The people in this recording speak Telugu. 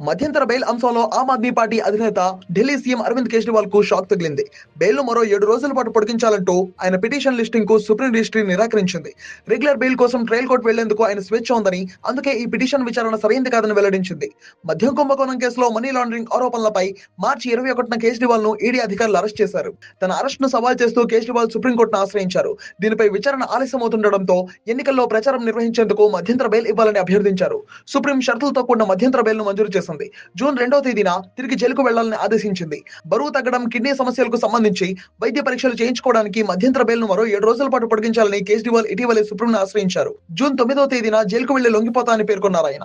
మధ్యంతర బెయిల్ అంశంలో ఆమ్ ఆద్మీ పార్టీ అధినేత ఢిల్లీ సీఎం అరవింద్ కేజ్రీవాల్ కు షాక్ తగిలింది. బెయిల్ ను మరో 7 రోజుల పాటు పొడిగించాలంటూ ఆయన పిటిషన్ లిస్టింగ్ కు సుప్రీం రిజిస్ట్రీ నిరాకరించింది. రెగ్యులర్ బెయిల్ కోసం ట్రయల్ కోర్టు వెళ్లేందుకు ఆయన స్వేచ్ఛ ఉందని, అందుకే ఈ పిటిషన్ విచారణ సరైంది కాదని వెల్లడించింది. మద్యం కుంభకోణం కేసులో మనీ లాండరింగ్ ఆరోపణలపై మార్చి 21న కేజ్రీవాల్ ను ఈడీ అధికారులు అరెస్ట్ చేశారు. తన అరెస్ట్ ను సవాల్ చేస్తూ కేజ్రీవాల్ సుప్రీంకోర్టును ఆశ్రయించారు. దీనిపై విచారణ ఆలస్యమవుతుండటంతో ఎన్నికల్లో ప్రచారం నిర్వహించేందుకు మధ్యంతర బెయిల్ ఇవ్వాలని అభ్యర్థించారు. సుప్రీం షరతులతో కూడిన మధ్యంతర బెయిల్ ను మంజూరు చేసింది. జూన్ 2వ తేదీన తిరిగి జైలుకు వెళ్లాలని ఆదేశించింది. బరువు తగ్గడం, కిడ్నీ సమస్యలకు సంబంధించి వైద్య పరీక్షలు చేయించుకోవడానికి మధ్యంతర బెయిల్ ను మరో 7 రోజుల పాటు పొడిగించాలని కేజ్రీవాల్ ఇటీవలే సుప్రీంను ఆశ్రయించారు. జూన్ 9వ తేదీన జైలుకు వెళ్లి లొంగిపోతా అని పేర్కొన్నారు ఆయన.